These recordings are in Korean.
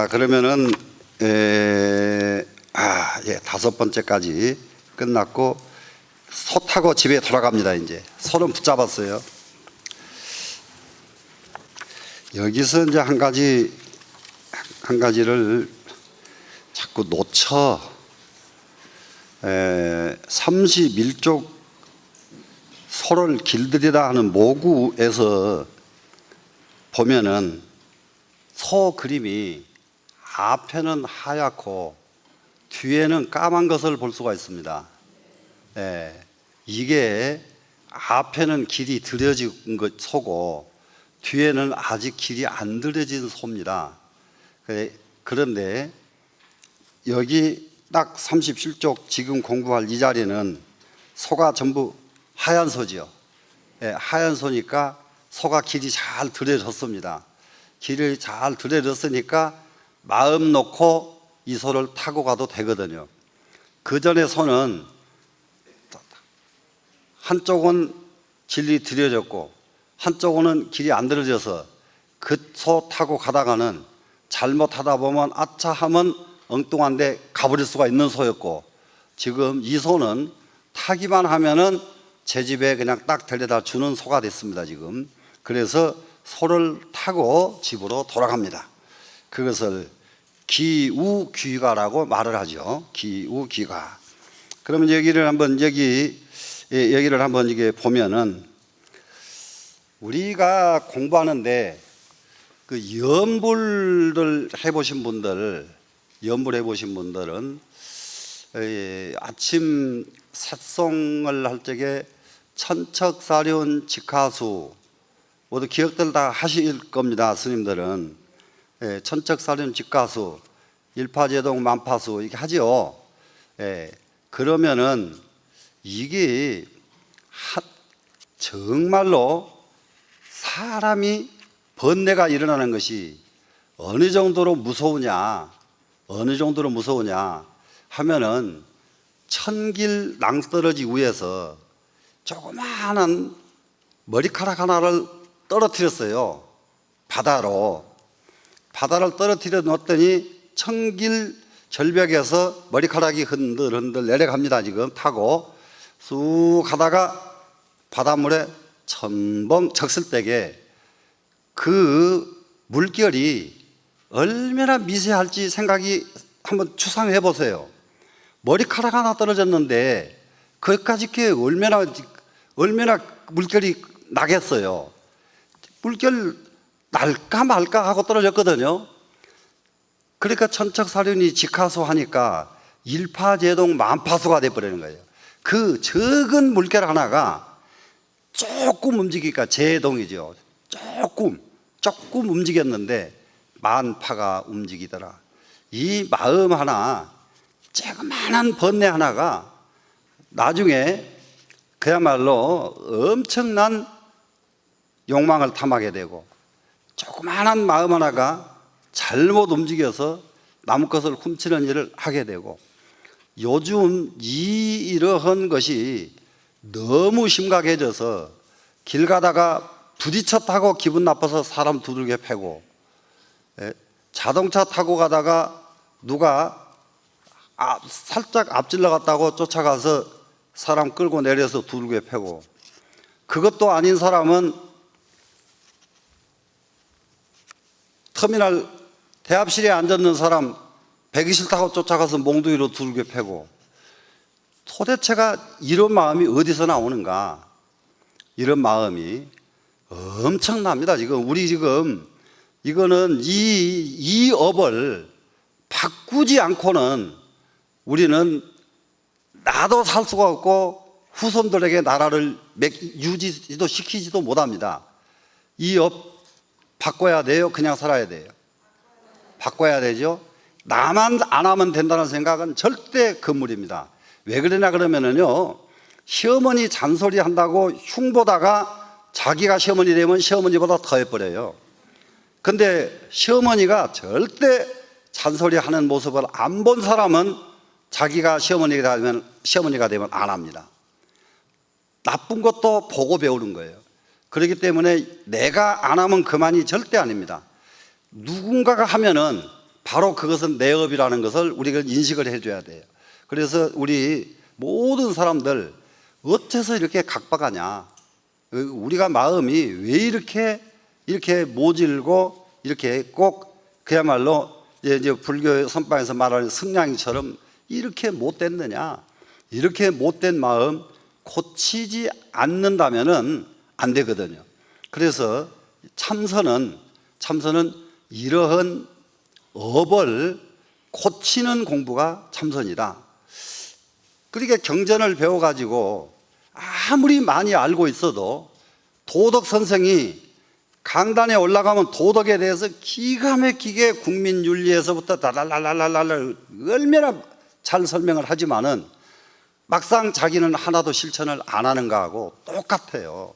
그러면은 다섯 번째까지 끝났고 소 타고 집에 돌아갑니다. 이제 소는 붙잡았어요. 여기서 이제 한 가지를 자꾸 놓쳐. 31쪽 소를 길들이다 하는 모구에서 보면은 소 그림이 앞에는 하얗고 뒤에는 까만 것을 볼 수가 있습니다. 이게 앞에는 길이 들여진 것 소고 뒤에는 아직 길이 안 들여진 소입니다. 그런데 여기 딱 37쪽 지금 공부할 이 자리는 소가 전부 하얀 소지요. 하얀 소니까 소가 길이 잘 들여졌습니다. 길을 잘 들여졌으니까 마음 놓고 이 소를 타고 가도 되거든요. 그 전에 소는 한쪽은 길이 들여졌고 한쪽은 길이 안 들여져서 그 소 타고 가다가는 잘못하다 보면 아차 하면 엉뚱한데 가버릴 수가 있는 소였고, 지금 이 소는 타기만 하면은 제 집에 그냥 딱 데려다 주는 소가 됐습니다. 지금 그래서 소를 타고 집으로 돌아갑니다. 그것을 기우귀가라고 말을 하죠. 기우귀가. 그러면 여기를 한번 이게 보면은 우리가 공부하는데 그 연불을 해보신 분들은 아침 삿송을 할 적에 천척사륜 직하수 모두 기억들 다 하실 겁니다. 스님들은 천척사륜 직가수, 일파제동 만파수 이렇게 하죠. 그러면은 이게 정말로 사람이 번뇌가 일어나는 것이 어느 정도로 무서우냐 하면은 천길 낭떠러지 위에서 조그마한 머리카락 하나를 떨어뜨렸어요. 바다를 떨어뜨려 놓았더니 천길 절벽에서 머리카락이 흔들흔들 내려갑니다. 지금 타고 쑥 가다가 바닷물에 첨벙 쳤을 때에 그 물결이 얼마나 미세할지 생각이 한번 추상해 보세요. 머리카락 하나 떨어졌는데 거기까지 얼마나 물결이 나겠어요. 물결 날까 말까 하고 떨어졌거든요. 그러니까 천척사륜이 직하수 하니까 일파제동 만파수가 돼버리는 거예요. 그 적은 물결 하나가 조금 움직이니까 제동이죠. 조금 움직였는데 만파가 움직이더라. 이 마음 하나, 조그만한 번뇌 하나가 나중에 그야말로 엄청난 욕망을 탐하게 되고, 조그만한 마음 하나가 잘못 움직여서 남의 것을 훔치는 일을 하게 되고, 요즘 이러한 것이 너무 심각해져서 길 가다가 부딪혔다고 기분 나빠서 사람 두들겨 패고, 자동차 타고 가다가 누가 살짝 앞질러 갔다고 쫓아가서 사람 끌고 내려서 두들겨 패고, 그것도 아닌 사람은 터미널 대합실에 앉았는 사람 배기실 타고 쫓아가서 몽둥이로 두들겨 패고, 도대체가 이런 마음이 어디서 나오는가? 이런 마음이 엄청납니다. 우리 이거는 이 업을 바꾸지 않고는 우리는 나도 살 수가 없고 후손들에게 나라를 유지도 시키지도 못합니다. 이 업 바꿔야 돼요? 그냥 살아야 돼요? 바꿔야 되죠. 나만 안 하면 된다는 생각은 절대 금물입니다. 왜 그러냐 그러면은요, 시어머니 잔소리 한다고 흉보다가 자기가 시어머니 되면 시어머니보다 더 해버려요. 근데 시어머니가 절대 잔소리 하는 모습을 안 본 사람은 자기가 시어머니가 되면 안 합니다. 나쁜 것도 보고 배우는 거예요. 그렇기 때문에 내가 안 하면 그만이 절대 아닙니다. 누군가가 하면은 바로 그것은 내 업이라는 것을 우리가 인식을 해줘야 돼요. 그래서 우리 모든 사람들 어째서 이렇게 각박하냐, 우리가 마음이 왜 이렇게 모질고 이렇게 꼭 그야말로 이제 불교 선방에서 말하는 승냥이처럼 이렇게 못됐느냐, 이렇게 못된 마음 고치지 않는다면은 안 되거든요. 그래서 참선은 이러한 업을 고치는 공부가 참선이다. 그러니까 경전을 배워가지고 아무리 많이 알고 있어도 도덕 선생이 강단에 올라가면 도덕에 대해서 기가 막히게 국민윤리에서부터 달랄랄랄랄 얼마나 잘 설명을 하지만은 막상 자기는 하나도 실천을 안 하는 거하고 똑같아요.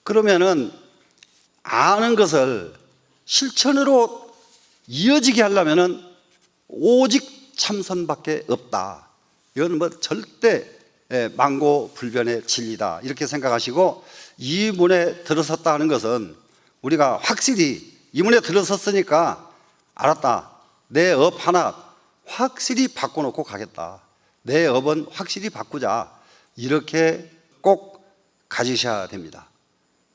그러면은 아는 것을 실천으로 이어지게 하려면은 오직 참선밖에 없다. 이건 뭐 절대 망고불변의 진리다, 이렇게 생각하시고, 이 문에 들어섰다 하는 것은 우리가 확실히 이 문에 들어섰으니까 알았다, 내 업 하나 확실히 바꿔놓고 가겠다, 내 업은 확실히 바꾸자, 이렇게 꼭 가지셔야 됩니다.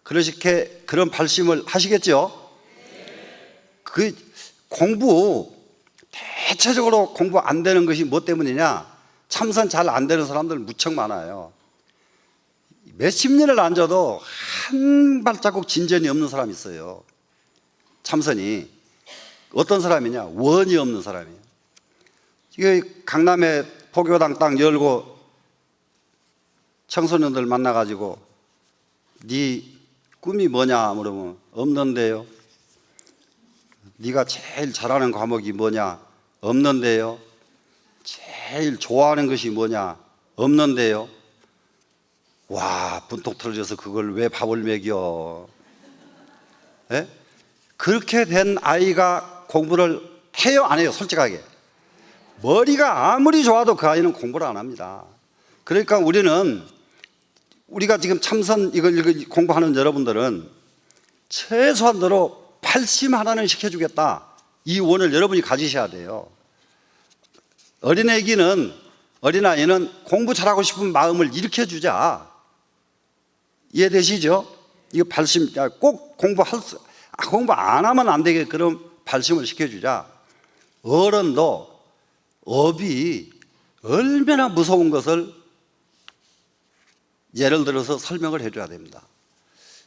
그런 발심을 하시겠죠? 그 공부, 대체적으로 공부 안 되는 것이 뭐 때문이냐? 참선 잘 안 되는 사람들 무척 많아요. 몇십 년을 앉아도 한 발자국 진전이 없는 사람이 있어요. 참선이 어떤 사람이냐? 원이 없는 사람이에요. 이게 강남에 포교당 딱 열고 청소년들 만나가지고 네 꿈이 뭐냐 물으면 없는데요. 네가 제일 잘하는 과목이 뭐냐? 없는데요. 제일 좋아하는 것이 뭐냐? 없는데요. 와, 분통 터져서 그걸 왜 밥을 먹여? 예? 그렇게 된 아이가 공부를 해요, 안 해요? 솔직하게. 머리가 아무리 좋아도 그 아이는 공부를 안 합니다. 그러니까 우리가 지금 참선 이걸 공부하는 여러분들은 최소한도로 발심 하나는 시켜주겠다, 이 원을 여러분이 가지셔야 돼요. 어린아이는 공부 잘하고 싶은 마음을 일으켜주자. 이해되시죠? 이거 발심, 꼭 공부 안 하면 안 되게 그런 발심을 시켜주자. 어른도 업이 얼마나 무서운 것을 예를 들어서 설명을 해줘야 됩니다.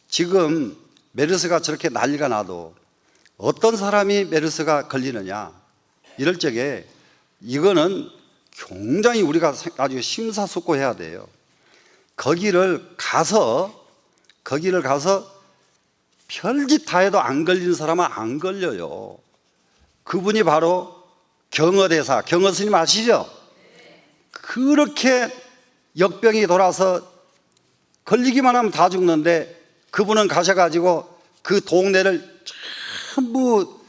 지금 메르스가 저렇게 난리가 나도 어떤 사람이 메르스가 걸리느냐, 이럴 적에 이거는 굉장히 우리가 아주 심사숙고해야 돼요. 거기를 가서 별짓 다 해도 안 걸리는 사람은 안 걸려요. 그분이 바로 경어대사, 경어스님 아시죠? 그렇게 역병이 돌아서 걸리기만 하면 다 죽는데, 그분은 가셔가지고 그 동네를 전부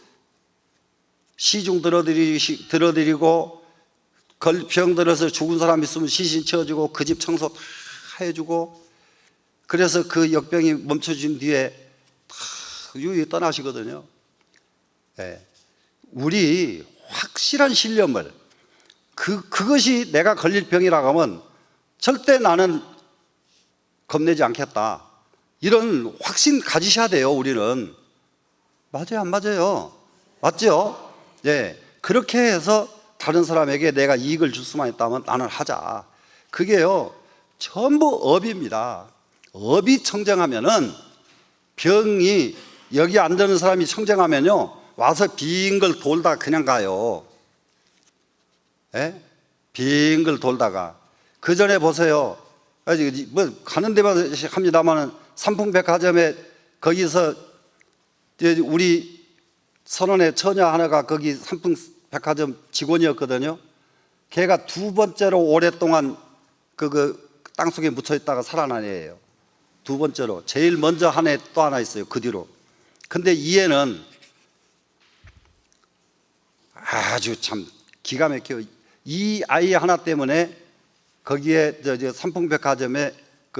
시중 들어드리고 병 들어서 죽은 사람 있으면 시신 치워주고 그 집 청소 다 해주고, 그래서 그 역병이 멈춰진 뒤에 다 유유히 떠나시거든요. 네. 우리 확실한 신념을, 그것이 내가 걸릴 병이라고 하면 절대 나는 겁내지 않겠다, 이런 확신 가지셔야 돼요. 우리는 맞아요, 안 맞아요? 맞죠? 예. 그렇게 해서 다른 사람에게 내가 이익을 줄 수만 있다면 나는 하자. 그게요, 전부 업입니다. 업이 청정하면은, 병이 여기 안 되는 사람이 청정하면요, 와서 빙글 돌다 그냥 가요. 예? 빙글 돌다가. 그 전에 보세요. 뭐 가는 데마다 합니다만은 삼풍백화점에 거기서 우리 선원의 처녀 하나가 거기 삼풍백화점 직원이었거든요. 걔가 두 번째로 오랫동안 그 땅속에 묻혀 있다가 살아난 애예요. 두 번째로. 제일 먼저 한 애 또 하나 있어요, 그 뒤로. 근데 이 애는 아주 참 기가 막혀요. 이 아이 하나 때문에 거기에 삼풍백화점에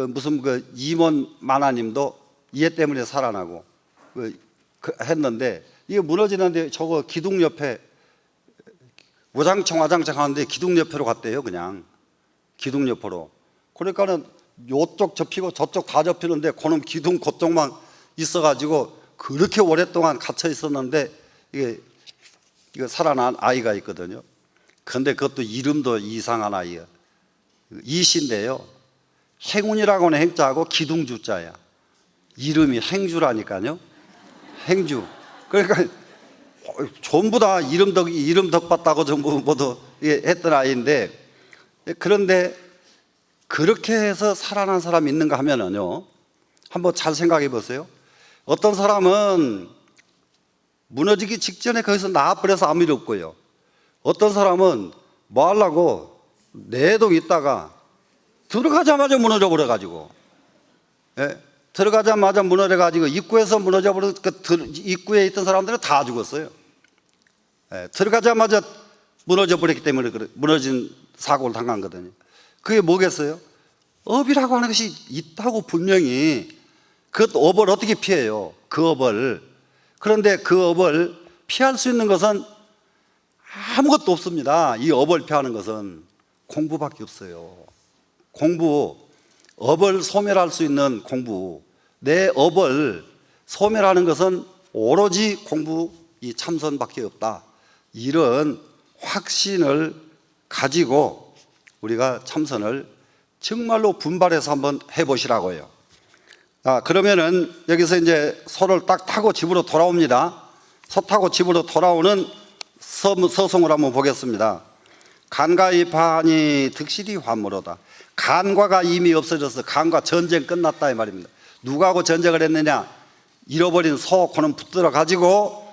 무슨 임원 만화님도 이 애 때문에 살아나고 했는데, 이게 무너지는데 저거 기둥 옆에 와장창 하는데 기둥 옆으로 갔대요. 그냥 기둥 옆으로. 그러니까는 요쪽 접히고 저쪽 다 접히는데 그놈 기둥 그쪽만 있어가지고 그렇게 오랫동안 갇혀 있었는데 이게 살아난 아이가 있거든요. 근데 그것도 이름도 이상한 아이예요. 이씨인데요. 행운이라고는 행자하고 기둥주자야. 이름이 행주라니까요. 행주. 그러니까 전부 다 이름 덕 봤다고 전부 모두 했던 아이인데, 그런데 그렇게 해서 살아난 사람이 있는가 하면은요, 한번 잘 생각해 보세요. 어떤 사람은 무너지기 직전에 거기서 나와버려서 아무 일 없고요. 어떤 사람은 뭐 하려고 내동 있다가 들어가자마자 무너져 버려가지고, 들어가자마자 무너져가지고 입구에서 무너져 버려, 입구에 있던 사람들은 다 죽었어요. 들어가자마자 무너져 버렸기 때문에 무너진 사고를 당한 거거든요. 그게 뭐겠어요? 업이라고 하는 것이 있다고 분명히. 그 업을 어떻게 피해요? 그 업을. 그런데 그 업을 피할 수 있는 것은 아무것도 없습니다. 이 업을 피하는 것은 공부밖에 없어요. 공부, 업을 소멸할 수 있는 공부. 내 업을 소멸하는 것은 오로지 공부, 이 참선밖에 없다. 이런 확신을 가지고 우리가 참선을 정말로 분발해서 한번 해보시라고요. 그러면은 여기서 이제 소를 딱 타고 집으로 돌아옵니다. 소 타고 집으로 돌아오는 서송을 한번 보겠습니다. 간과이파하니 득실이 화무로다. 간과가 이미 없어져서 간과 전쟁 끝났다 이 말입니다. 누구하고 전쟁을 했느냐? 잃어버린 소 그는 붙들어 가지고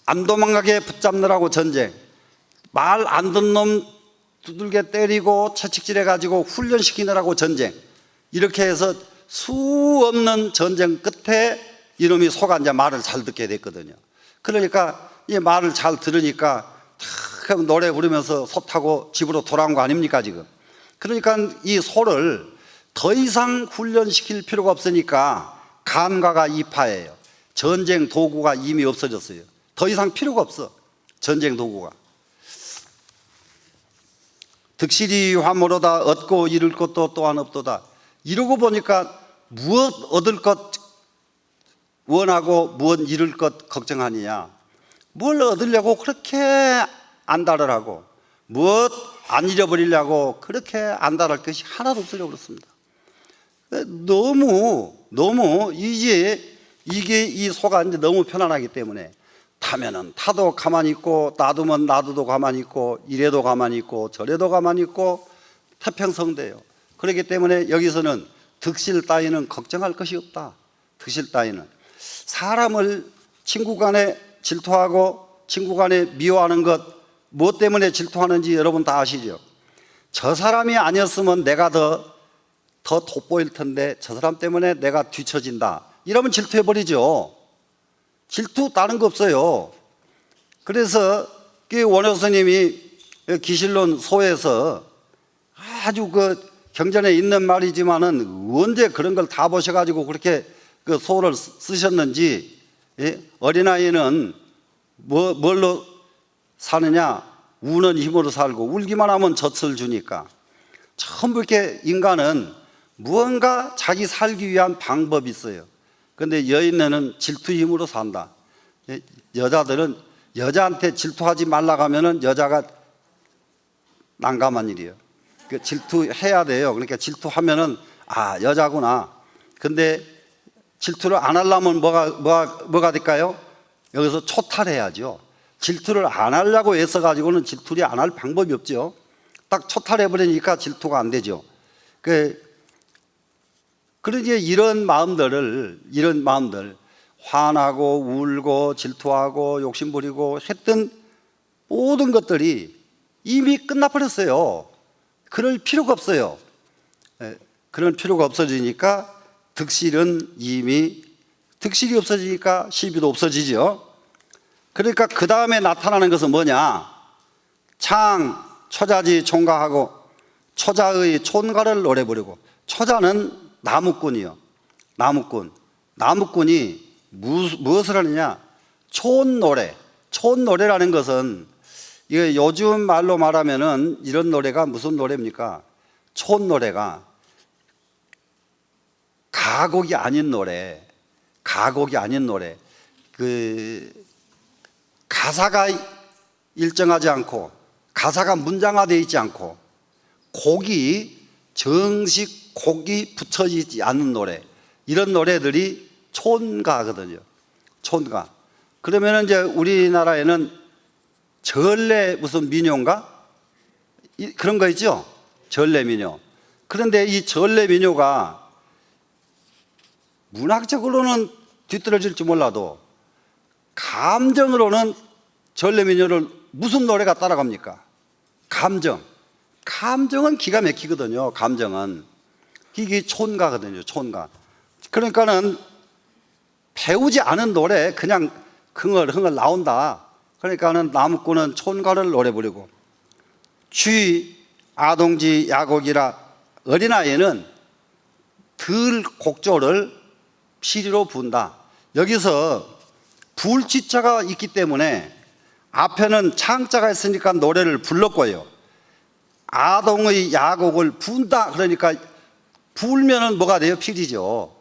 안 도망가게 붙잡느라고 전쟁. 말 안 듣는 놈 두들겨 때리고 채찍질해 가지고 훈련시키느라고 전쟁. 이렇게 해서 수 없는 전쟁 끝에 이놈이 소가 이제 말을 잘 듣게 됐거든요. 그러니까 이 말을 잘 들으니까 탁 노래 부르면서 소 타고 집으로 돌아온 거 아닙니까 지금? 그러니까 이 소를 더 이상 훈련시킬 필요가 없으니까 간과가 이파예요. 전쟁 도구가 이미 없어졌어요. 더 이상 필요가 없어. 전쟁 도구가. 득실이 화무로다. 얻고 잃을 것도 또한 없도다. 이러고 보니까 무엇 얻을 것 원하고 무엇 잃을 것 걱정하느냐. 뭘 얻으려고 그렇게 안달을 하고 무엇 안 잃어버리려고 그렇게 안달할 것이 하나도 없으려고 그렇습니다. 너무 이게 이 소가 이제 너무 편안하기 때문에 타면은 타도 가만히 있고 놔두면 놔두도 가만히 있고 이래도 가만히 있고 저래도 가만히 있고 태평성대요. 그렇기 때문에 여기서는 득실 따위는 걱정할 것이 없다. 득실 따위는 사람을 친구 간에 질투하고 친구 간에 미워하는 것 무엇 때문에 질투하는지 여러분 다 아시죠? 저 사람이 아니었으면 내가 더 돋보일 텐데 저 사람 때문에 내가 뒤처진다. 이러면 질투해버리죠. 질투 다른 거 없어요. 그래서 원효 스님이 기실론 소에서 아주 경전에 있는 말이지만은 언제 그런 걸 다 보셔가지고 그렇게 그 소를 쓰셨는지. 어린아이는 뭘로 사느냐? 우는 힘으로 살고 울기만 하면 젖을 주니까. 전부 이렇게 인간은 무언가 자기 살기 위한 방법이 있어요. 그런데 여인네는 질투 힘으로 산다. 여자들은 여자한테 질투하지 말라고 하면은 여자가 난감한 일이에요. 질투해야 돼요. 그러니까 질투하면은 여자구나. 근데 질투를 안 하려면 뭐가 될까요? 여기서 초탈해야죠. 질투를 안 하려고 애써가지고는 질투를 안 할 방법이 없죠. 딱 초탈해버리니까 질투가 안 되죠. 그러니 이런 마음들, 화나고 울고 질투하고 욕심부리고 했던 모든 것들이 이미 끝나버렸어요. 그럴 필요가 없어요. 그런 필요가 없어지니까 득실이 없어지니까 시비도 없어지죠. 그러니까 그 다음에 나타나는 것은 뭐냐? 창, 초자지 총가하고 초자의 촌가를 노래 부르고. 초자는 나무꾼이요. 나무꾼이 무엇을 하느냐? 촌노래, 촌노래라는 것은 이거 요즘 말로 말하면은 이런 노래가 무슨 노래입니까? 촌노래가 가곡이 아닌 노래, 가곡이 아닌 노래, 가사가 일정하지 않고 가사가 문장화되어 있지 않고 곡이 정식 곡이 붙여지지 않는 노래, 이런 노래들이 촌가거든요. 촌가. 그러면 이제 우리나라에는 전래 무슨 민요인가? 그런 거 있죠? 전래 민요. 그런데 이 전래 민요가 문학적으로는 뒤떨어질지 몰라도 감정으로는 전래 민요를 무슨 노래가 따라갑니까? 감정. 감정은 기가 막히거든요. 감정은. 이게 촌가거든요. 촌가. 그러니까는 배우지 않은 노래 그냥 흥얼흥얼 나온다. 그러니까는 나무꾼은 촌가를 노래 부르고, 쥐 아동지 야곡이라 어린아이는 들 곡조를 피리로 부은다. 여기서 불치자가 있기 때문에 앞에는 창자가 있으니까 노래를 불렀고요. 아동의 야곡을 부은다. 그러니까 불면은 뭐가 돼요? 피리죠.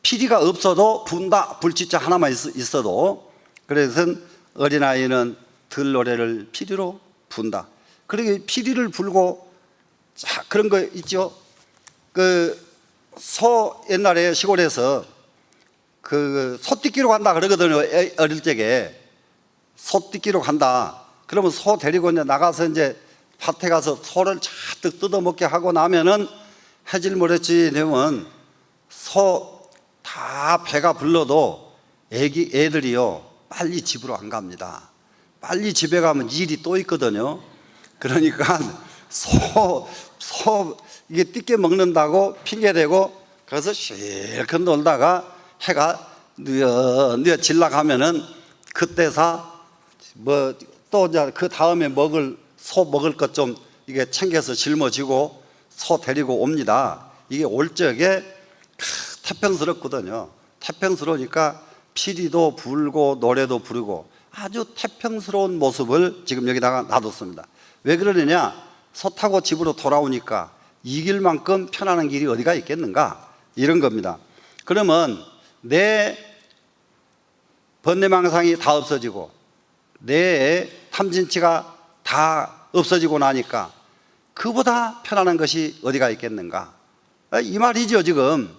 피리가 없어도 부은다. 불치자 하나만 있어도. 그래서 어린아이는 들 노래를 피리로 부은다. 그러게 피리를 불고, 자, 그런 거 있죠. 소 옛날에 시골에서 소띠기로 간다 그러거든요. 어릴 적에 소띠기로 간다. 그러면 소 데리고 이제 나가서 이제 밭에 가서 소를 잔뜩 뜯어먹게 하고 나면은 해질모레쯤 되면 소 다 배가 불러도 애들이요 빨리 집으로 안 갑니다. 빨리 집에 가면 일이 또 있거든요. 그러니까 소 이게 띠게 먹는다고 핑계대고 그래서 실컷 놀다가 해가 누여 질러가면은 그때사 뭐 또 이제 그 다음에 소 먹을 것 좀 이게 챙겨서 짊어지고 소 데리고 옵니다. 이게 올 적에 태평스럽거든요. 태평스러우니까 피리도 불고 노래도 부르고 아주 태평스러운 모습을 지금 여기다가 놔뒀습니다. 왜 그러느냐? 소 타고 집으로 돌아오니까 이길 만큼 편안한 길이 어디가 있겠는가? 이런 겁니다. 그러면 내 번뇌망상이 다 없어지고 내 탐진치가 다 없어지고 나니까 그보다 편안한 것이 어디가 있겠는가? 이 말이죠. 지금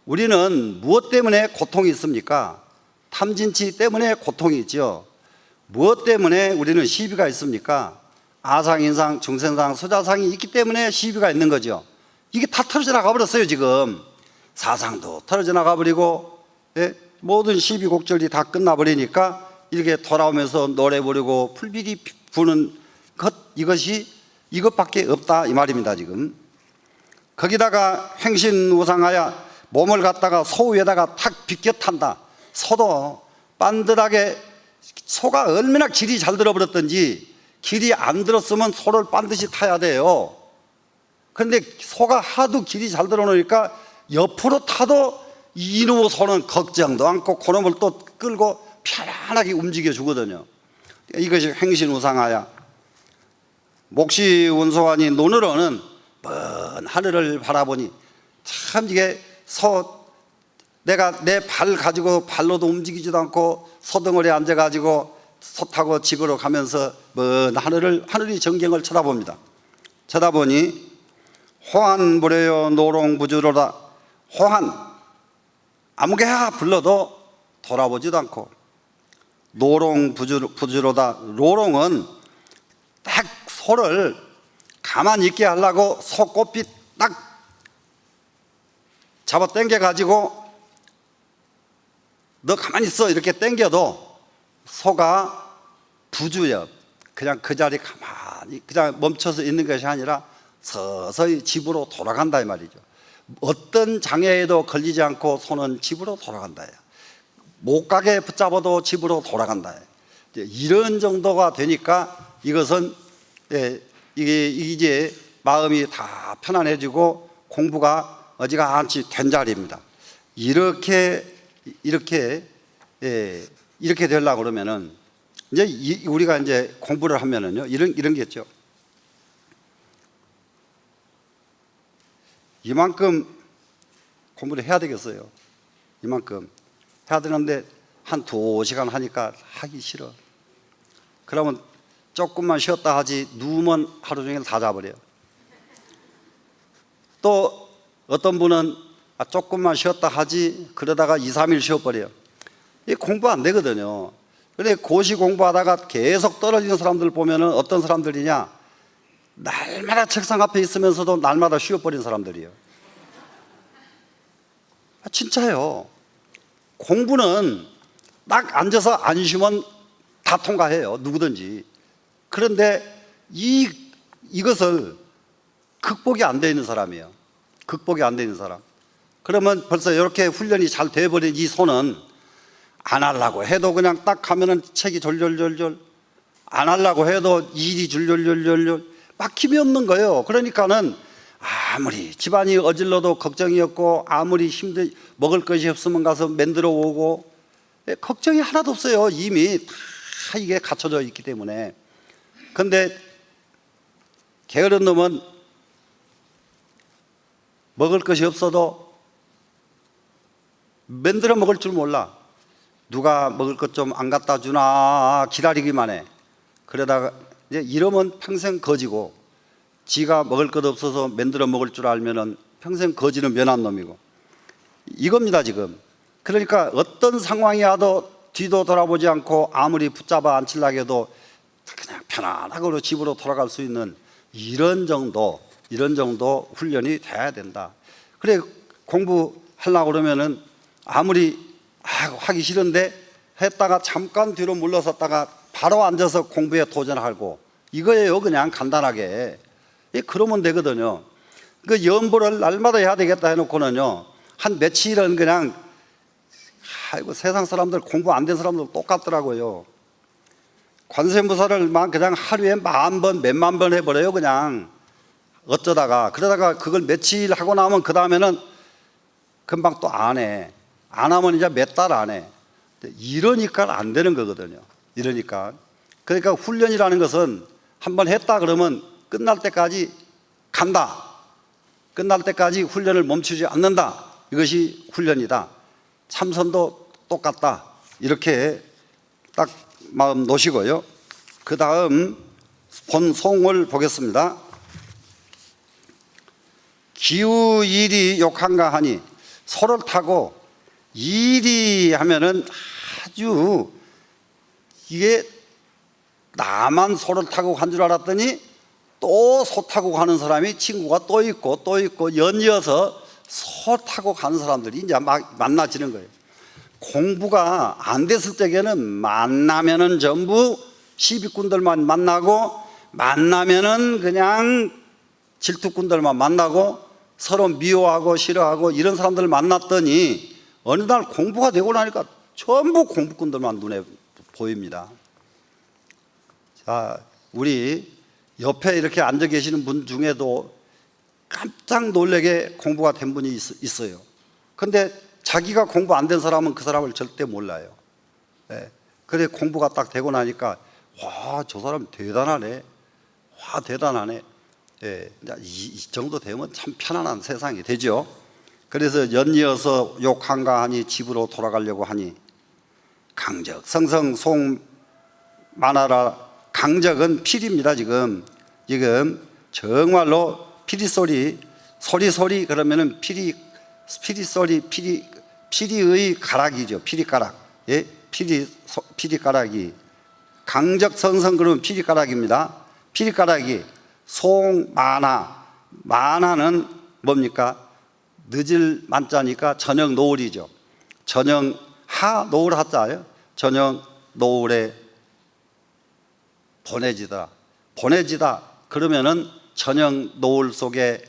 우리는 무엇 때문에 고통이 있습니까? 탐진치 때문에 고통이 있죠. 무엇 때문에 우리는 시비가 있습니까? 아상, 인상, 중생상, 수자상이 있기 때문에 시비가 있는 거죠. 이게 다 털어져 나가버렸어요. 지금 사상도 털어져 나가버리고, 예? 모든 시비곡절이 다 끝나버리니까 이렇게 돌아오면서 노래 부르고 풀비리 부는 것, 이것밖에 없다 이 말입니다. 지금 거기다가 행신우상하여 몸을 갖다가 소 위에다가 탁 비껴 탄다. 소도 빤듯하게, 소가 얼마나 길이 잘 들어버렸던지 길이 안 들었으면 소를 반드시 타야 돼요. 그런데 소가 하도 길이 잘 들어놓으니까 옆으로 타도 이놈의 소는 걱정도 않고 그놈을 또 끌고 편안하게 움직여 주거든요. 이것이 행신우상하여 몫이 운소하니 눈으로는 먼 하늘을 바라보니 참 이게 내가 내 발 가지고 발로도 움직이지도 않고 소덩어리에 앉아가지고 소 타고 집으로 가면서 먼 하늘이 전경을 쳐다봅니다. 쳐다보니 호한 무려요 노롱부주로다. 호한 아무개야 불러도 돌아보지도 않고 노롱부주로다. 노롱은 딱 소를 가만히 있게 하려고 소 꼬피 딱 잡아 당겨가지고 너 가만히 있어 이렇게 당겨도 소가 부주여 그냥 그 자리에 가만히 그냥 멈춰서 있는 것이 아니라 서서히 집으로 돌아간다 이 말이죠. 어떤 장애에도 걸리지 않고 소는 집으로 돌아간다. 못 가게 붙잡아도 집으로 돌아간다. 이런 정도가 되니까 이것은 이게 이제 마음이 다 편안해지고 공부가 어지간히 된 자리입니다. 이렇게 이렇게 되려고 그러면은 이제 우리가 이제 공부를 하면은요 이런 게 있죠. 이만큼 공부를 해야 되겠어요. 이만큼 해야 되는데 한 2시간 하니까 하기 싫어. 그러면 조금만 쉬었다 하지 누우면 하루 종일 다 자버려요. 또 어떤 분은 조금만 쉬었다 하지 그러다가 2, 3일 쉬어버려요. 이게 공부 안 되거든요. 그런데 고시 공부하다가 계속 떨어지는 사람들 보면은 어떤 사람들이냐, 날마다 책상 앞에 있으면서도 날마다 쉬어버린 사람들이에요. 진짜요. 공부는 딱 앉아서 안 쉬면 다 통과해요, 누구든지. 그런데 이것을 극복이 안 되어 있는 사람이에요. 극복이 안 되어 있는 사람. 그러면 벌써 이렇게 훈련이 잘 돼버린 이 손은 안 하려고 해도 그냥 딱 하면은 책이 졸졸졸졸, 안 하려고 해도 일이 졸졸졸졸, 막힘이 없는 거예요. 그러니까는 아무리 집안이 어질러도 걱정이 없고, 아무리 먹을 것이 없으면 가서 만들어 오고, 걱정이 하나도 없어요. 이미 다 이게 갖춰져 있기 때문에. 근데 게으른 놈은 먹을 것이 없어도 만들어 먹을 줄 몰라. 누가 먹을 것 좀 안 갖다 주나 기다리기만 해. 그러다가 이제 이러면 평생 거지고, 지가 먹을 것 없어서 만들어 먹을 줄 알면은 평생 거지는 면한 놈이고, 이겁니다 지금. 그러니까 어떤 상황이 와도 뒤도 돌아보지 않고 아무리 붙잡아 앉히려고 해도 그냥 편안하게 집으로 돌아갈 수 있는 이런 정도 훈련이 돼야 된다. 그래 공부하려고 그러면은 아무리 하기 싫은데 했다가 잠깐 뒤로 물러섰다가 바로 앉아서 공부에 도전하고, 이거예요. 그냥 간단하게. 그러면 되거든요. 그 연보를 날마다 해야 되겠다 해놓고는요, 한 며칠은 그냥, 아이고 세상 사람들 공부 안 된 사람들 똑같더라고요. 관세음보살을 막 그냥 하루에 10,000번 몇만 번 해버려요. 그냥 어쩌다가. 그러다가 그걸 며칠 하고 나면 그 다음에는 금방 또 안 해. 안 하면 이제 몇 달 안 해. 이러니까 안 되는 거거든요. 이러니까. 그러니까 훈련이라는 것은 한번 했다 그러면 끝날 때까지 간다. 끝날 때까지 훈련을 멈추지 않는다. 이것이 훈련이다. 참선도 똑같다. 이렇게 딱 마음 놓으시고요. 그 다음 본송을 보겠습니다. 기우일이 욕한가 하니, 소를 타고 일이 하면은 아주 이게 나만 소를 타고 간 줄 알았더니 또 소 타고 가는 사람이 친구가 또 있고 연이어서 소 타고 가는 사람들이 이제 막 만나지는 거예요. 공부가 안 됐을 때에는 만나면은 전부 시비꾼들만 만나고, 만나면은 그냥 질투꾼들만 만나고 서로 미워하고 싫어하고 이런 사람들을 만났더니 어느 날 공부가 되고 나니까 전부 공부꾼들만 눈에 보입니다. 자, 우리 옆에 이렇게 앉아 계시는 분 중에도 깜짝 놀라게 공부가 된 분이 있어요. 근데 자기가 공부 안 된 사람은 그 사람을 절대 몰라요. 네. 그래 공부가 딱 되고 나니까, 와, 저 사람 대단하네. 와, 대단하네. 예, 이 정도 되면 참 편안한 세상이 되죠. 그래서 연이어서 욕한가 하니 집으로 돌아가려고 하니, 강적 성성 송만하라. 강적은 필입니다. 지금 정말로 피리 소리 그러면은 피리 소리, 피리의 가락이죠. 피리가락. 예, 피리가락이. 강적 성성 그러면 피리가락입니다. 피리가락이 송만하. 만하는 뭡니까? 늦을 만자니까 저녁 노을이죠. 저녁 노을 하자요. 저녁 노을에 보내지다 그러면은 저녁 노을 속에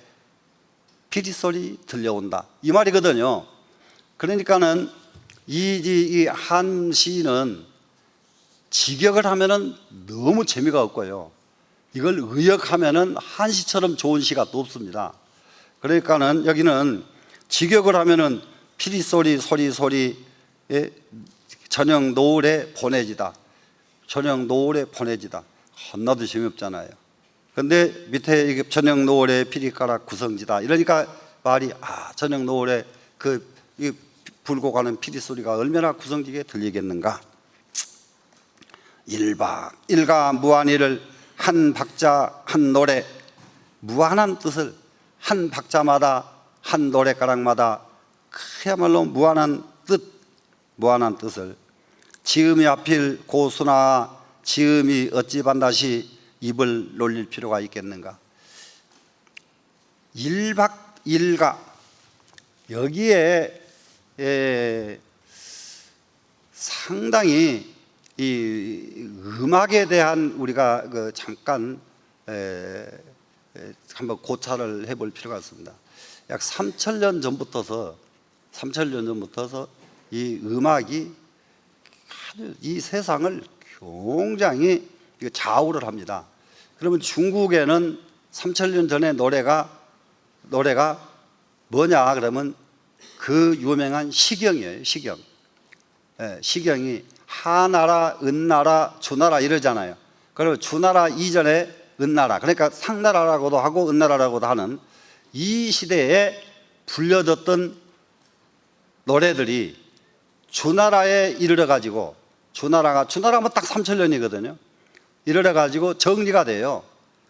피리 소리 들려온다, 이 말이거든요. 그러니까는 이 한 시인은 직역을 하면은 너무 재미가 없고요, 이걸 의역하면은 한 시처럼 좋은 시가 또 없습니다. 그러니까는 여기는 직역을 하면은 피리 소리 저녁 노을에 보내지다. 저녁 노을에 보내지다. 하나도 재미없잖아요. 근데 밑에 이게 저녁 노을에 피리가락 구성지다. 이러니까 말이 저녁 노을에 이 불고 가는 피리 소리가 얼마나 구성지게 들리겠는가. 일가 무한히를 한 박자 한 노래, 무한한 뜻을 한 박자마다 한 노래가락마다 그야말로 무한한 뜻을 지음이 하필 고수나 지음이 어찌 반드시 입을 놀릴 필요가 있겠는가. 일가 여기에 상당히 이 음악에 대한 우리가 잠깐 한번 고찰을 해볼 필요가 있습니다. 약 3000년 전부터서 이 음악이 아주 이 세상을 굉장히 좌우를 합니다. 그러면 중국에는 3000년 전에 노래가 뭐냐 그러면 그 유명한 시경이에요. 시경이 하나라, 은나라, 주나라 이러잖아요. 그리고 주나라 이전에 은나라, 그러니까 상나라라고도 하고 은나라라고도 하는 이 시대에 불려졌던 노래들이 주나라에 이르러 가지고 주나라가 딱 3000년이거든요. 이르러 가지고 정리가 돼요.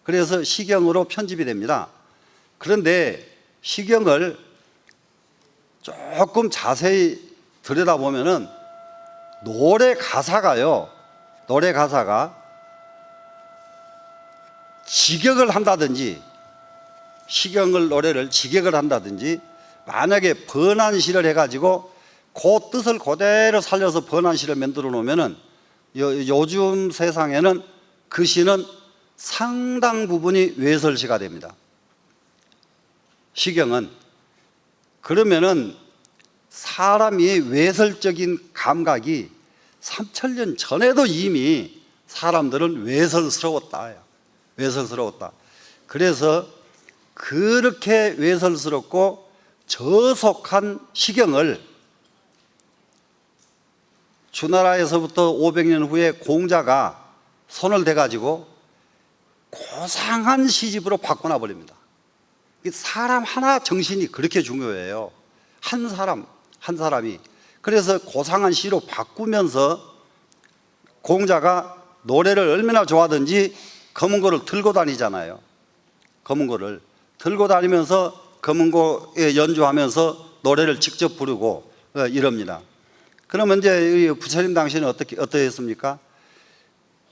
그래서 시경으로 편집이 됩니다. 그런데 시경을 조금 자세히 들여다보면은 노래 가사가 직역을 한다든지 시경을 노래를 직역을 한다든지 만약에 번안시를 해가지고 그 뜻을 그대로 살려서 번안시를 만들어 놓으면은 요즘 세상에는 그 시는 상당 부분이 외설시가 됩니다. 시경은. 그러면은 사람이 외설적인 감각이 3000년 전에도 이미 사람들은 외설스러웠다. 그래서 그렇게 외설스럽고 저속한 시경을 주나라에서부터 500년 후에 공자가 손을 대가지고 고상한 시집으로 바꿔놔 버립니다. 사람 하나 정신이 그렇게 중요해요. 한 사람이. 그래서 고상한 시로 바꾸면서 공자가 노래를 얼마나 좋아하든지 검은 고를 들고 다니잖아요. 검은 고를 들고 다니면서 검은 고에 연주하면서 노래를 직접 부르고 이럽니다. 그러면 이제 부처님 당시에는 어떠했습니까?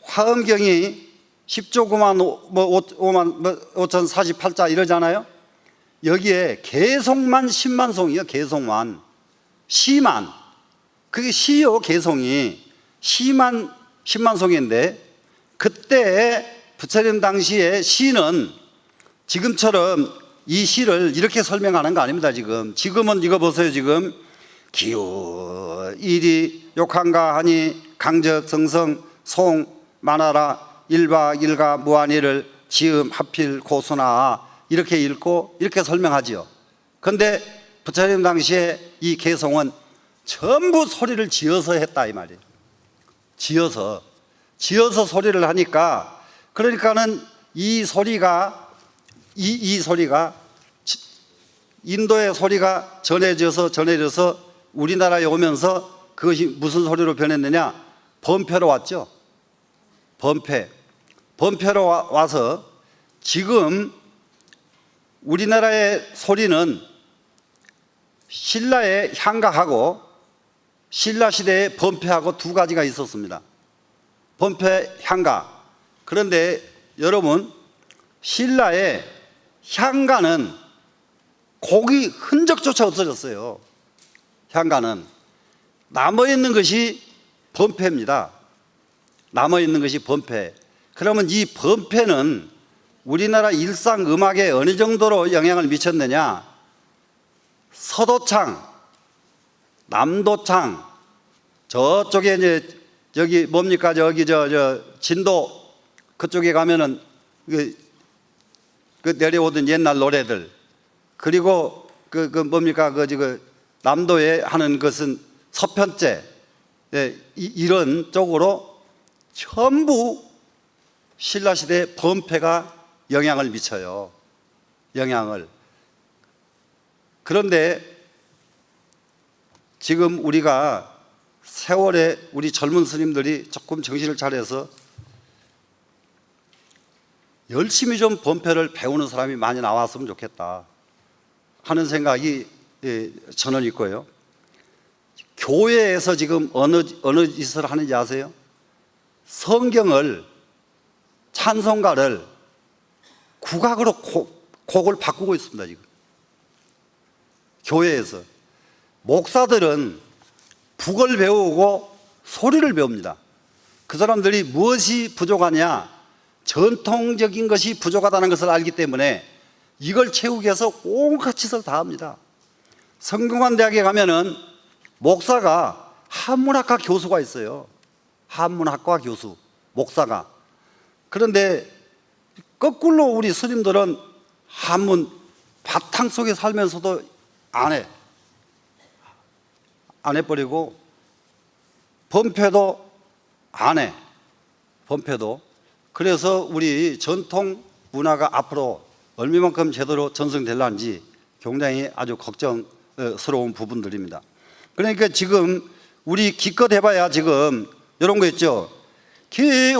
화엄경이 10조 9만 5만 5,048자 이러잖아요. 여기에 개송만 10만 송이요. 개송만 시만, 그게 시요. 개송이 시만 10만 송인데, 그때 부처님 당시에 시는 지금처럼 이 시를 이렇게 설명하는 거 아닙니다. 지금은 이거 보세요. 지금 기우 일이 욕한가 하니 강적 성성 송 만하라 일가 무한히를 지음 하필 고수나 이렇게 읽고 이렇게 설명하지요. 그런데 부처님 당시에 이 개송은 전부 소리를 지어서 했다 이 말이에요. 지어서 소리를 하니까, 그러니까는 이 소리가 인도의 소리가 전해져서 우리나라에 오면서 그것이 무슨 소리로 변했느냐? 범패로 왔죠. 범패로 와서 지금 우리나라의 소리는 신라의 향가하고 신라 시대의 범패하고 두 가지가 있었습니다. 범패, 향가. 그런데 여러분, 신라의 향가는 곡이 흔적조차 없어졌어요. 향가는 남아있는 것이 범패입니다. 그러면 이 범패는 우리나라 일상 음악에 어느 정도로 영향을 미쳤느냐? 서도창, 남도창, 저쪽에 이제 여기 뭡니까? 저기 진도 그쪽에 가면은 그 내려오던 옛날 노래들, 그리고 뭡니까? 남도에 하는 것은 서편제, 이런 쪽으로 전부 신라시대 범패가 영향을 미쳐요. 영향을. 그런데 지금 우리가 세월에 우리 젊은 스님들이 조금 정신을 차려서 열심히 좀 범패를 배우는 사람이 많이 나왔으면 좋겠다 하는 생각이 저는 있고요. 교회에서 지금 어느 짓을 하는지 아세요? 성경을, 찬송가를 국악으로 곡을 바꾸고 있습니다. 지금 교회에서 목사들은 북을 배우고 소리를 배웁니다. 그 사람들이 무엇이 부족하냐? 전통적인 것이 부족하다는 것을 알기 때문에 이걸 채우기 위해서 온갖 짓을 다 합니다. 성균관대학에 가면은 목사가 한문학과 교수가 있어요. 한문학과 교수, 목사가. 그런데 거꾸로 우리 스님들은 한문 바탕 속에 살면서도 안 해버리고 범패도 안 해. 범패도. 그래서 우리 전통 문화가 앞으로 얼마만큼 제대로 전승될런지 굉장히 아주 걱정스러운 부분들입니다. 그러니까 지금 우리 기껏 해봐야 지금 이런 거 있죠. 기우일이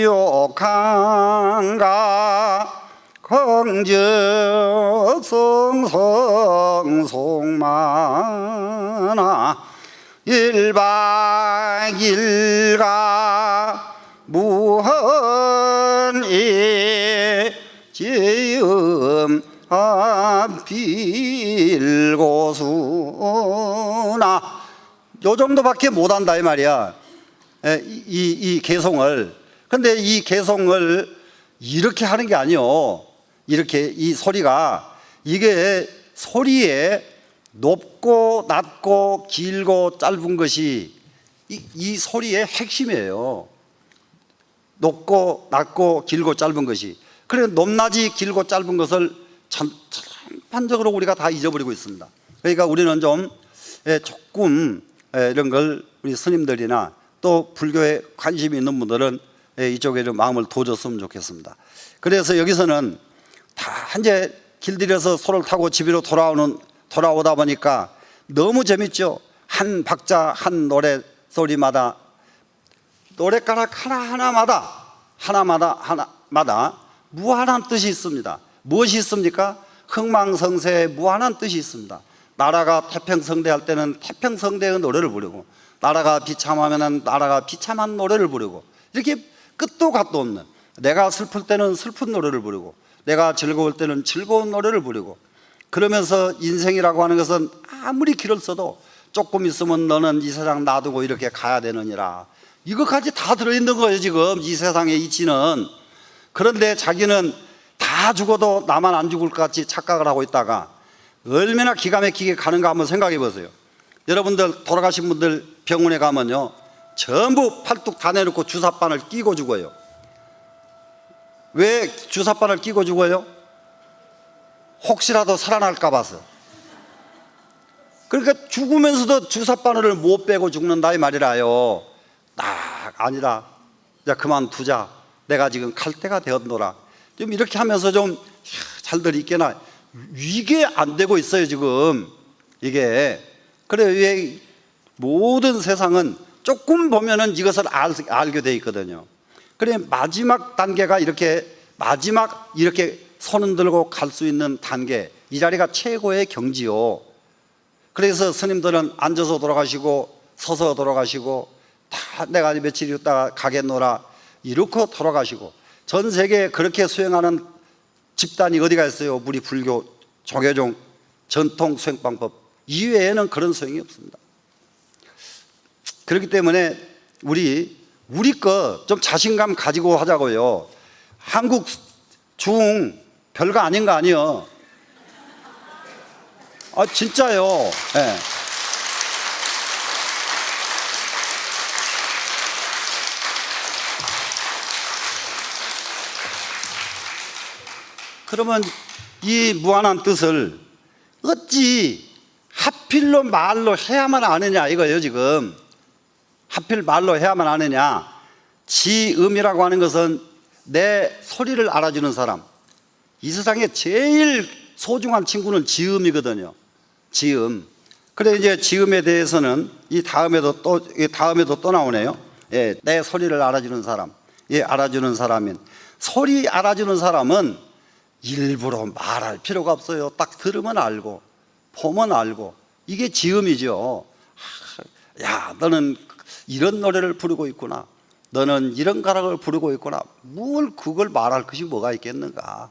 욕한가 긍정성성송마나 일박일가 무헌이 지음 빌고수나 요 정도밖에 못한다 이 말이야. 이 개송을. 근데 이 개송을 이렇게 하는 게 아니요. 이렇게 이 소리가 이게 소리에 높고 낮고 길고 짧은 것이 이 소리의 핵심이에요. 높고 낮고 길고 짧은 것이. 그래 높낮이 길고 짧은 것을 전반적으로 우리가 다 잊어버리고 있습니다. 그러니까 우리는 좀 조금 이런 걸 우리 스님들이나 또 불교에 관심이 있는 분들은 이쪽에 좀 마음을 둬줬으면 좋겠습니다. 그래서 여기서는 다 이제 길들여서 소를 타고 집으로 돌아오다 보니까 너무 재밌죠. 한 박자 한 노래 소리마다 노랫가락 하나마다 무한한 뜻이 있습니다. 무엇이 있습니까? 흥망성쇠에 무한한 뜻이 있습니다. 나라가 태평성대할 때는 태평성대의 노래를 부르고, 나라가 비참하면 나라가 비참한 노래를 부르고, 이렇게 끝도 갓도 없는, 내가 슬플 때는 슬픈 노래를 부르고, 내가 즐거울 때는 즐거운 노래를 부르고, 그러면서 인생이라고 하는 것은 아무리 길을 써도 조금 있으면 너는 이 세상 놔두고 이렇게 가야 되느니라, 이것까지 다 들어있는 거예요. 지금 이 세상의 이치는. 그런데 자기는 다 죽어도 나만 안 죽을 것 같이 착각을 하고 있다가 얼마나 기가 막히게 가는가 한번 생각해 보세요. 여러분들 돌아가신 분들 병원에 가면요, 전부 팔뚝 다 내놓고 주사바늘 끼고 죽어요. 왜 주사바늘 끼고 죽어요? 혹시라도 살아날까 봐서. 그러니까 죽으면서도 주사바늘을 못 빼고 죽는다 이 말이라요. 아니다, 야 그만두자, 내가 지금 갈 때가 되었노라, 좀 이렇게 하면서 좀 잘들 있게나. 이게 안 되고 있어요 지금 이게. 그래, 왜 모든 세상은 조금 보면은 이것을 알게 돼 있거든요. 그래, 마지막 단계가 이렇게 손을 들고 갈 수 있는 단계, 이 자리가 최고의 경지요. 그래서 스님들은 앉아서 돌아가시고 서서 돌아가시고 다 내가 며칠 있다가 가겠노라 이렇게 돌아가시고, 전 세계에 그렇게 수행하는 집단이 어디가 있어요? 우리 불교 조계종 전통 수행방법 이외에는 그런 수행이 없습니다. 그렇기 때문에 우리 거 좀 자신감 가지고 하자고요. 한국 중 별거 아닌 거 아니에요. 진짜요. 네. 그러면 이 무한한 뜻을 어찌 하필 하필로 말로 해야만 아느냐 이거예요. 지금 하필 말로 해야만 아느냐. 지음이라고 하는 것은 내 소리를 알아주는 사람. 이 세상에 제일 소중한 친구는 지음이거든요. 지음. 그래 이제 지음에 대해서는 이 다음에도 또 나오네요. 예, 내 소리를 알아주는 사람. 예, 알아주는 사람인. 소리 알아주는 사람은 일부러 말할 필요가 없어요. 딱 들으면 알고 보면 알고. 이게 지음이죠. 야, 너는 이런 노래를 부르고 있구나. 너는 이런 가락을 부르고 있구나. 뭘 그걸 말할 것이 뭐가 있겠는가.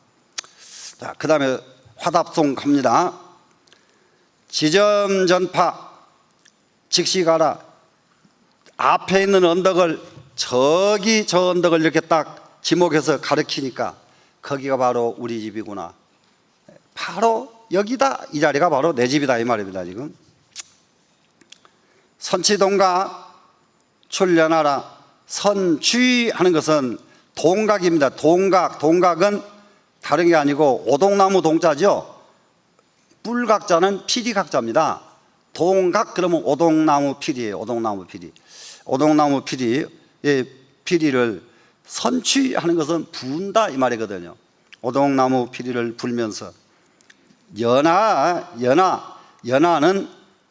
자, 그 다음에 화답송 갑니다. 지점전파 즉시 가라. 앞에 있는 언덕을 저기 저 언덕을 이렇게 딱 지목해서 가리키니까 거기가 바로 우리 집이구나. 바로 여기다. 이 자리가 바로 내 집이다 이 말입니다. 지금 선치동가 출연하라. 선취하는 것은 동각입니다. 동각은 다른 게 아니고 오동나무 동자죠. 뿔각자는 피리각자입니다. 동각 그러면 오동나무 피리예요. 오동나무 피리. 오동나무 피리. 예, 피리를 선취하는 것은 분다 이 말이거든요. 오동나무 피리를 불면서 연하는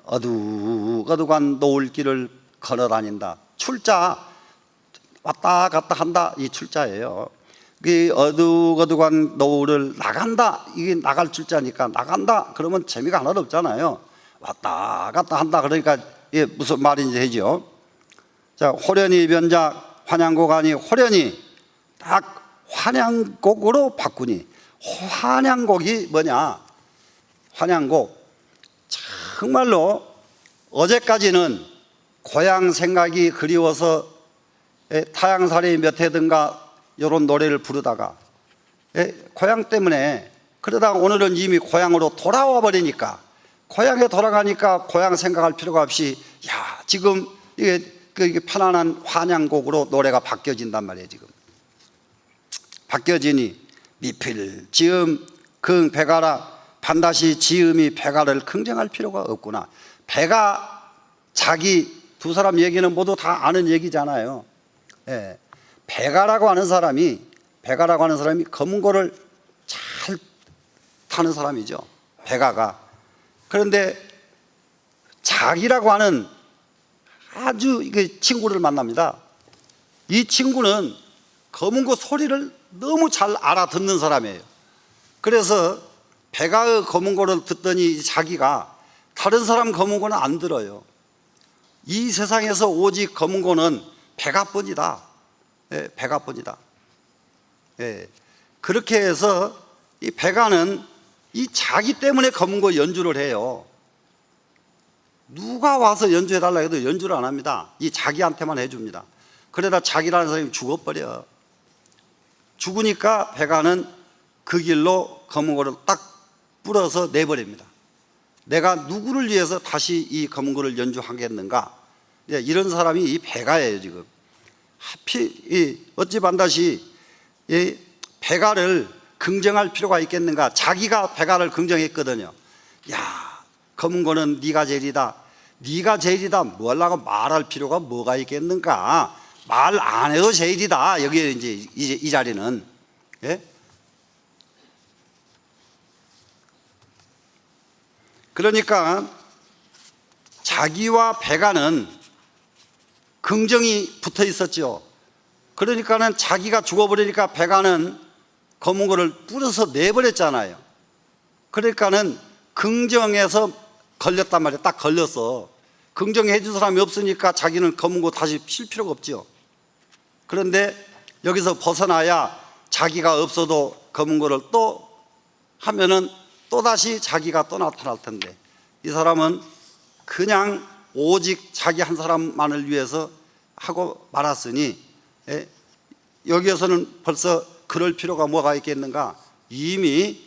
어둑어둑한 노을길을 걸어 다닌다. 출자 왔다 갔다 한다. 이 출자예요. 그 어둑어둑한 노을을 나간다. 이게 나갈 출자니까 나간다. 그러면 재미가 하나도 없잖아요. 왔다 갔다 한다. 그러니까 이게 무슨 말인지 해죠. 자, 호련히 변작 환양곡 아니 호련히 딱 환양곡으로 바꾸니. 환양곡이 뭐냐? 환양곡. 정말로 어제까지는 고향 생각이 그리워서 타향살이 몇 해든가 이런 노래를 부르다가 고향 때문에 그러다가 오늘은 이미 고향으로 돌아와 버리니까 고향에 돌아가니까 고향 생각할 필요가 없이 야 지금 이게 편안한 환양곡으로 노래가 바뀌어진단 말이에요. 지금 바뀌어지니 미필 지음 긍 배가라. 반드시 지음이 배가를 긍정할 필요가 없구나. 배가 자기 두 사람 얘기는 모두 다 아는 얘기잖아요. 예. 배가라고 하는 사람이 검은고를 잘 타는 사람이죠. 배가가. 그런데 자기라고 하는 아주 친구를 만납니다. 이 친구는 검은고 소리를 너무 잘 알아듣는 사람이에요. 그래서 배가의 검은고를 듣더니 자기가 다른 사람 검은고는 안 들어요. 이 세상에서 오직 검은고는 배가뿐이다. 예, 배가뿐이다. 예, 그렇게 해서 이 배가는 이 자기 때문에 검은고 연주를 해요. 누가 와서 연주해달라 해도 연주를 안 합니다. 이 자기한테만 해줍니다. 그러다 자기라는 사람이 죽어버려. 죽으니까 배가는 그 길로 검은고를 딱 뿌려서 내버립니다. 내가 누구를 위해서 다시 이 검은고를 연주하겠는가. 이런 사람이 이 배가예요. 지금 하필 어찌 반드시 이 배가를 긍정할 필요가 있겠는가. 자기가 배가를 긍정했거든요. 야 검은고는 네가 제일이다. 네가 제일이다 뭐라고 말할 필요가 뭐가 있겠는가. 말 안 해도 제일이다. 여기 이제 이 자리는. 예? 그러니까 자기와 배가는 긍정이 붙어 있었죠. 그러니까는 자기가 죽어버리니까 배가는 검은고를 뿌려서 내버렸잖아요. 그러니까는 긍정에서 걸렸단 말이에요. 딱 걸렸어. 긍정해 준 사람이 없으니까 자기는 검은고 다시 필 필요가 없죠. 그런데 여기서 벗어나야 자기가 없어도 검은고를 또 하면은 또다시 자기가 또 나타날 텐데 이 사람은 그냥 오직 자기 한 사람만을 위해서 하고 말았으니 여기에서는 벌써 그럴 필요가 뭐가 있겠는가. 이미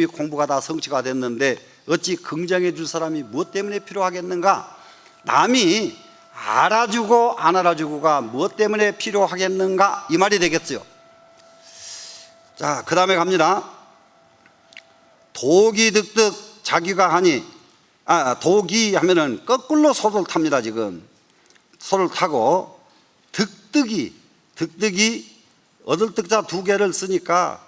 공부가 다 성취가 됐는데 어찌 긍정해 줄 사람이 무엇 때문에 필요하겠는가. 남이 알아주고 안 알아주고가 무엇 때문에 필요하겠는가 이 말이 되겠어요. 자, 그 다음에 갑니다. 독이 득득 자기가 하니 도기 하면은 거꾸로 소를 탑니다. 지금 소를 타고 득득이 얻을 득자 2개를 쓰니까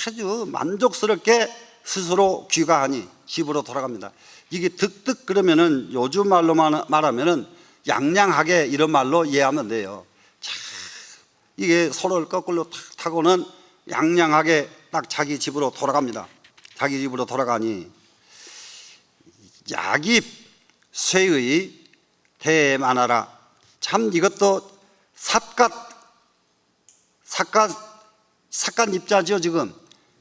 아주 만족스럽게 스스로 귀가하니 집으로 돌아갑니다. 이게 득득 그러면은 요즘 말로 말하면은 양양하게 이런 말로 이해하면 돼요. 자, 이게 소를 거꾸로 타고는 양양하게 딱 자기 집으로 돌아갑니다. 자기 집으로 돌아가니 야깁 쇠의 대만하라. 참 이것도 삿갓 입자죠 지금.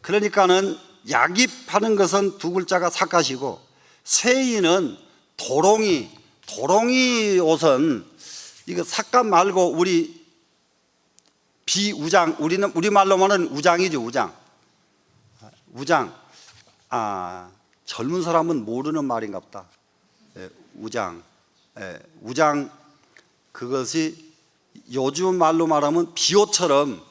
그러니까는 야깁하는 것은 2글자가 삿갓이고, 쇠의는 도롱이 옷은 이거 삿갓 말고 우리 비우장, 우리 말로 말하는 우장이죠. 우장. 젊은 사람은 모르는 말인가 보다. 우장. 우장, 그것이 요즘 말로 말하면 비옷처럼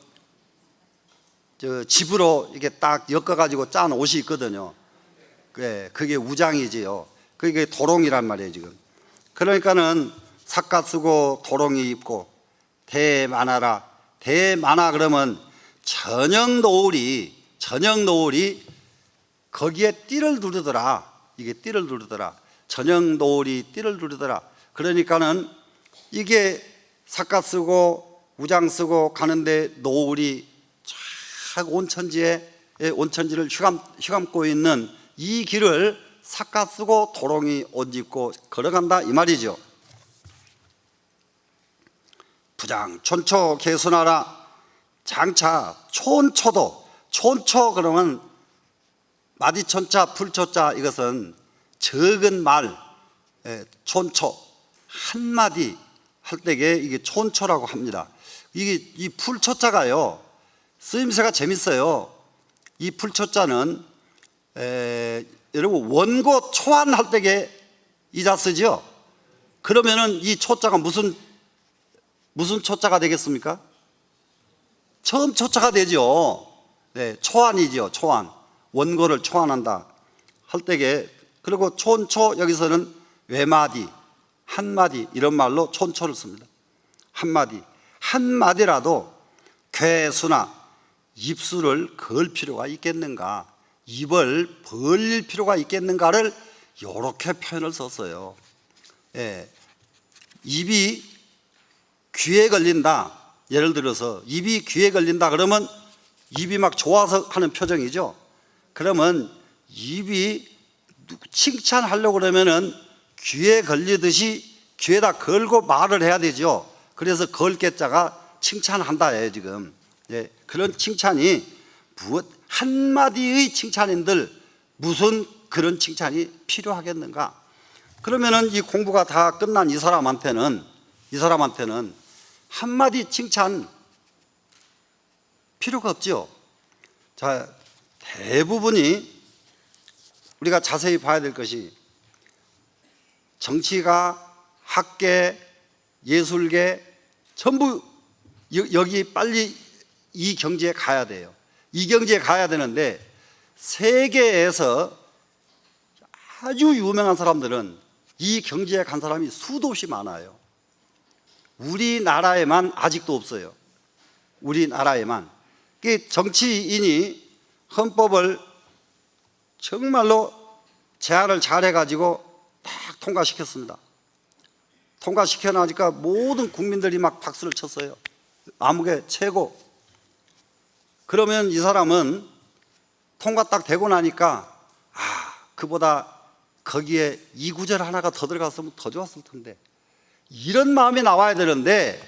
집으로 이렇게 딱 엮어가지고 짠 옷이 있거든요. 그게 우장이지요. 그게 도롱이란 말이에요 지금. 그러니까는 삿갓 쓰고 도롱이 입고 대만하라. 대만하 그러면 저녁 노을이 거기에 띠를 두르더라. 이게 띠를 두르더라. 저녁 노을이 띠를 두르더라. 그러니까는 이게 삿갓 쓰고 우장 쓰고 가는데 노을이 쫙 온천지를 휘감고 있는 이 길을 삿갓 쓰고 도롱이 옷 입고 걸어간다 이 말이죠. 부장 촌초 개순하라. 장차 촌초 그러면 마디촌자 풀초자 이것은 적은 말, 촌초 한마디 할 때에 이게 촌초라고 합니다. 이 풀초자가요 쓰임새가 재밌어요. 이 풀초자는 여러분 원고 초안할 때에 이자 쓰죠. 그러면은 이 초자가 무슨 초자가 되겠습니까? 처음 초자가 되죠. 초안이죠. 초안. 원고를 초안한다 할 때에, 그리고 촌초 여기서는 외마디, 한마디 이런 말로 촌초를 씁니다. 한마디라도 괴수나 입술을 걸 필요가 있겠는가, 입을 벌릴 필요가 있겠는가를 이렇게 표현을 썼어요. 입이 귀에 걸린다. 예를 들어서 입이 귀에 걸린다 그러면 입이 막 좋아서 하는 표정이죠. 그러면 입이 칭찬하려고 그러면은 귀에 걸리듯이 귀에다 걸고 말을 해야 되죠. 그래서 걸게자가 칭찬한다예요 지금. 그런 칭찬이 한마디의 칭찬인들 무슨 그런 칭찬이 필요하겠는가. 그러면은 이 공부가 다 끝난 이 사람한테는 한마디 칭찬 필요가 없죠. 자, 대부분이 우리가 자세히 봐야 될 것이 정치가, 학계, 예술계 전부 여기 빨리 이 경지에 가야 돼요. 이 경지에 가야 되는데 세계에서 아주 유명한 사람들은 이 경지에 간 사람이 수도 없이 많아요. 우리나라에만 아직도 없어요. 우리나라에만. 정치인이 헌법을 정말로 제안을 잘 해가지고 딱 통과시켰습니다. 통과시켜 나니까 모든 국민들이 막 박수를 쳤어요. 아무개 최고. 그러면 이 사람은 통과 딱 되고 나니까 그보다 거기에 이 구절 하나가 더 들어갔으면 더 좋았을 텐데, 이런 마음이 나와야 되는데,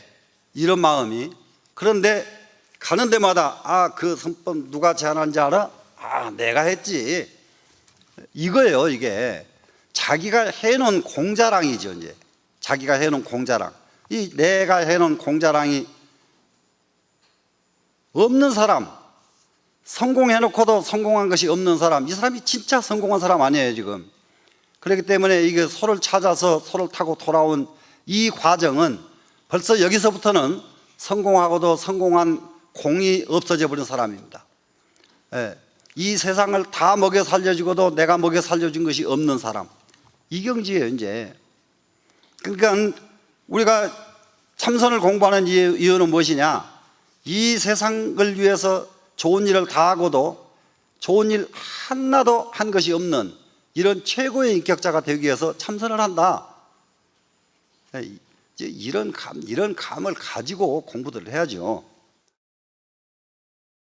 이런 마음이. 그런데 가는 데마다 그 헌법 누가 제안한지 알아? 내가 했지. 이거예요. 이게 자기가 해놓은 공자랑이죠. 이제 자기가 해놓은 공자랑, 이 내가 해놓은 공자랑이 없는 사람, 성공해놓고도 성공한 것이 없는 사람, 이 사람이 진짜 성공한 사람 아니에요 지금. 그렇기 때문에 이게 소를 찾아서 소를 타고 돌아온 이 과정은 벌써 여기서부터는 성공하고도 성공한 공이 없어져 버린 사람입니다. 이 세상을 다 먹여 살려주고도 내가 먹여 살려준 것이 없는 사람, 이경지예요, 이제. 그러니까 우리가 참선을 공부하는 이유는 무엇이냐? 이 세상을 위해서 좋은 일을 다 하고도 좋은 일 하나도 한 것이 없는 이런 최고의 인격자가 되기 위해서 참선을 한다. 이런 감을 가지고 공부들을 해야죠.